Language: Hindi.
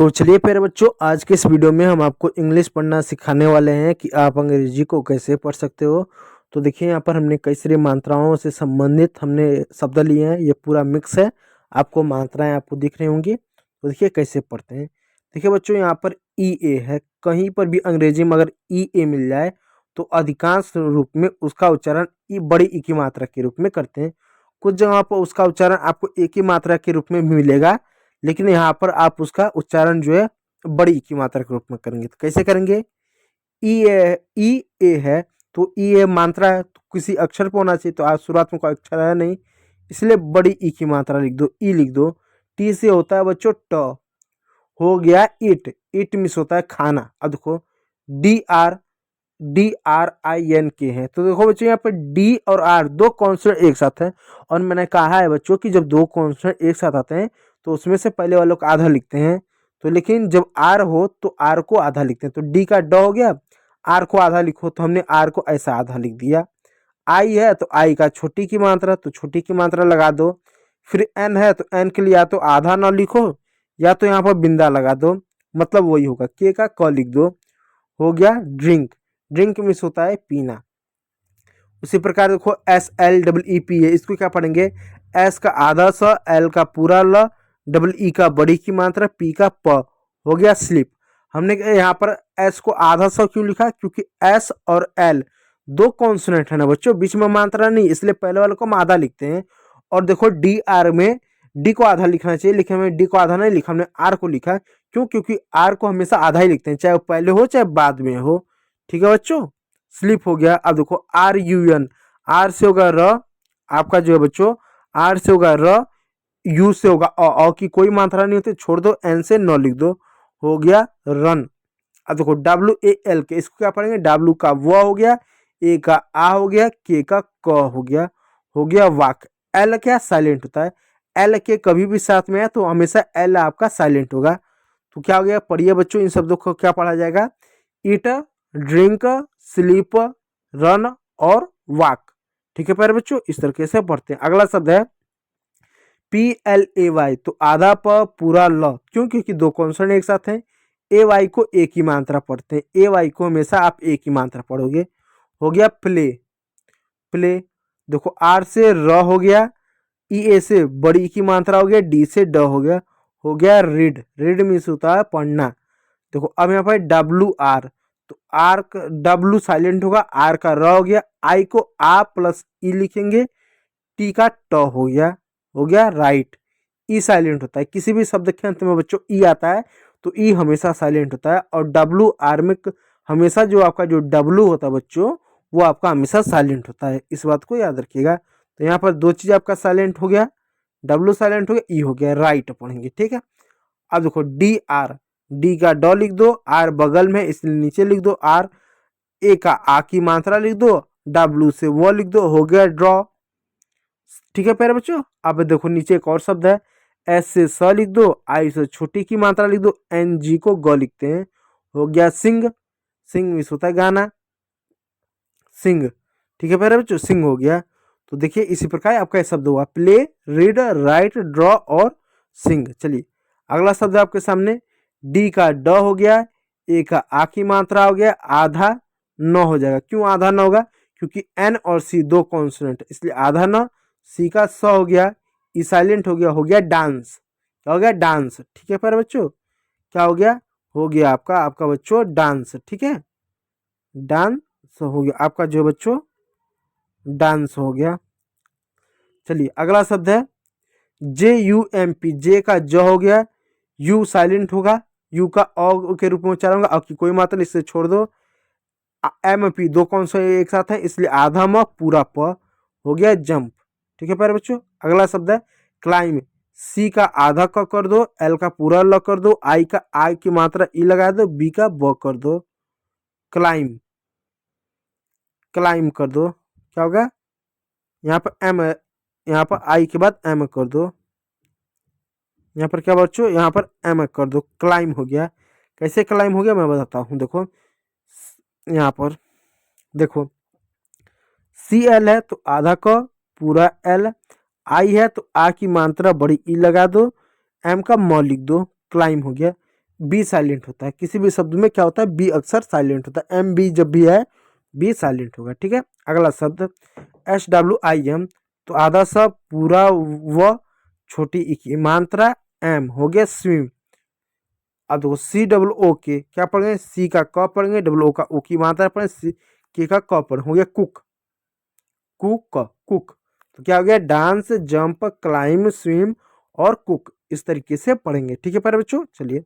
तो चलिए प्यारे बच्चों, आज के इस वीडियो में हम आपको इंग्लिश पढ़ना सिखाने वाले हैं कि आप अंग्रेजी को कैसे पढ़ सकते हो। तो देखिए यहाँ पर हमने कई सारी मात्राओं से संबंधित हमने शब्द लिए हैं। ये पूरा मिक्स है, आपको मात्राएं आपको दिख रही होंगी। तो देखिए कैसे पढ़ते हैं। देखिए बच्चों, यहाँ पर ई ए है। कहीं पर भी अंग्रेजी में अगर ई ए मिल जाए तो अधिकांश रूप में उसका उच्चारण ई बड़ी ई की मात्रा के रूप में करते हैं। कुछ जगह पर उसका उच्चारण आपको एक ही मात्रा के रूप में भी मिलेगा, लेकिन यहाँ पर आप उसका उच्चारण जो है बड़ी की मात्रा के रूप में करेंगे। तो कैसे करेंगे? ई ए है तो ई ए मात्रा है तो किसी अक्षर पर होना चाहिए, तो आज शुरुआत में कोई अक्षर है नहीं, इसलिए बड़ी ई की मात्रा लिख दो, ई लिख दो। टी से होता है बच्चों ट, हो गया इट, इट मिस होता है खाना। अब देखो डी आर आई एन के है, तो देखो बच्चों यहाँ पर डी और आर दो कॉन्सोनेंट एक साथ हैं। और मैंने कहा है बच्चों कि जब दो कॉन्सोनेंट एक साथ आते हैं तो उसमें से पहले वालों को आधा लिखते हैं, तो लेकिन जब आर हो तो आर को आधा लिखते हैं। तो डी का ड हो गया, आर को आधा लिखो, तो हमने आर को ऐसा आधा लिख दिया। आई है तो आई का छोटी की मात्रा, तो छोटी की मात्रा लगा दो। फिर एन है तो एन के लिए या तो आधा ना लिखो या तो यहाँ पर बिंदा लगा दो, मतलब वही होगा। के का क लिख दो, हो गया ड्रिंक, ड्रिंक मिस होता है पीना। उसी प्रकार देखो S L double E P है, इसको क्या पढ़ेंगे? एस का आधा स, एल का पूरा ल, डबल ई का बड़ी की मात्रा, पी का प, हो गया स्लिप। हमने यहाँ पर एस को आधा स क्यों लिखा? क्योंकि एस और एल दो कॉन्सोनेंट है ना बच्चों, बीच में मात्रा नहीं, इसलिए पहले वाले को हम आधा लिखते हैं। और देखो डी आर में डी को आधा लिखना चाहिए, लेकिन हमने डी को आधा नहीं लिखा, हमने आर को लिखा। क्यों? क्योंकि आर को हमेशा आधा ही लिखते हैं, चाहे वो पहले हो चाहे बाद में हो। ठीक है बच्चों, स्लिप हो गया। अब देखो आर यू एन, आर से होगा र, आपका जो है बच्चों आर से होगा र, यू से होगा अ की कोई मात्रा नहीं होती, छोड़ दो, एन से न लिख दो, हो गया रन। अब देखो डब्ल्यू ए एल के, इसको क्या पढ़ेंगे? डब्ल्यू का व हो गया, ए का आ हो गया, के का क हो गया वाक। एल क्या साइलेंट होता है, एल के कभी भी साथ में है तो हमेशा एल आपका साइलेंट होगा। तो क्या हो गया? पढ़िए बच्चों, इन शब्दों को क्या पढ़ा जाएगा? ईट, ड्रिंक, स्लीप, रन और वॉक। ठीक है प्यारे बच्चों, इस तरीके से पढ़ते हैं। अगला शब्द है पी एल ए वाई, तो आधा प पूरा ल, क्यों? क्योंकि दो कॉन्सोनेंट एक साथ हैं। ए वाई को एक ही मात्रा पढ़ते हैं, ए वाई को हमेशा आप एक ही मात्रा पढ़ोगे। हो गया प्ले, प्ले। देखो आर से र हो गया, ई ए से बड़ी की मात्रा हो गया, डी से ड हो गया रीड, रीड मीन्स होता है पढ़ना। देखो अब यहाँ पर डब्लू आर, तो आर का डब्लू साइलेंट होगा, आर का र हो गया, आई को आ प्लस ई लिखेंगे, टी का ट हो गया राइट। ई साइलेंट होता है, किसी भी शब्द के अंत में बच्चों ई आता है तो ई हमेशा साइलेंट होता है। और डब्लू आर में हमेशा जो आपका जो डब्लू होता है बच्चों, वो आपका हमेशा साइलेंट होता है, इस बात को याद रखिएगा। तो यहाँ पर दो चीज आपका साइलेंट हो गया, डब्लू साइलेंट हो गया, ई हो गया राइट पढ़ेंगे। ठीक है, अब देखो डी आर, डी का ड लिख दो, आर बगल में इसलिए नीचे लिख दो आर, ए का आ की मात्रा लिख दो, डब्लू से वो लिख दो, हो गया ड्रॉ। ठीक है प्यारे बच्चों, अब देखो नीचे एक और शब्द है, एस से स लिख दो, आई से छोटी की मात्रा लिख दो, एन जी को ग लिखते हैं, हो गया सिंग, सिंग मिस होता है गाना, सिंग। ठीक है प्यारे बच्चों, सिंग हो गया। तो देखिए इसी प्रकार आपका शब्द हुआ प्ले, रीड, राइट, ड्रॉ और सिंग। चलिए अगला शब्द आपके सामने, डी का ड हो गया, ए का आ की मात्रा हो गया, आधा न हो जाएगा। क्यों आधा न होगा? क्योंकि एन और सी दो कॉन्सोनेंट, इसलिए आधा न। सी का स हो गया, ई साइलेंट हो गया डांस। क्या हो गया? डांस। ठीक है प्यारे बच्चों, क्या हो गया? हो गया आपका बच्चों डांस। ठीक है, डांस हो गया आपका जो बच्चों डांस हो गया। चलिए अगला शब्द है जे यू एम पी, जे का ज हो गया, यू साइलेंट होगा, यू का अ के रूप में उच्चारण होगा, अ की कोई मात्रा नहीं, इससे छोड़ दो। एम पी दो कौन सा एक साथ है, इसलिए आधा म पूरा प, हो गया जंप। ठीक है प्यारे बच्चों, अगला शब्द है क्लाइम, सी का आधा क कर दो, एल का पूरा ल कर दो, आई का आई की मात्रा ई लगा दो, बी का ब कर दो, क्लाइम, क्लाइम कर दो। क्या होगा? यहाँ पर एम है, यहाँ पर आई के बाद एम कर दो, यहाँ पर क्या बच्चों, यहाँ पर एम कर दो, क्लाइम हो गया। कैसे क्लाइम हो गया मैं बताता हूँ। देखो यहाँ पर देखो सी एल है तो आधा क पूरा एल, आई है तो आ की मात्रा बड़ी ई लगा दो, एम का म लिख दो, क्लाइम हो गया। बी साइलेंट होता है, किसी भी शब्द में क्या होता है, बी अक्सर साइलेंट होता है, एम बी जब भी है बी साइलेंट होगा। ठीक है, अगला शब्द SWIM, तो आधा शब्द पूरा व छोटी ई की मात्रा एम हो गया स्विम। अब देखो COO क्या पढ़ेंगे, सी का क पढ़ेंगे, डब्ल्यू का ओ की मात्रा पढ़ेंगे, सी के का क पढ़ेंगे, हो गया कुक, कुक कुक। तो क्या हो गया, डांस, जंप, क्लाइम, स्विम और कुक, इस तरीके से पढ़ेंगे। ठीक है प्यारे बच्चों, चलिए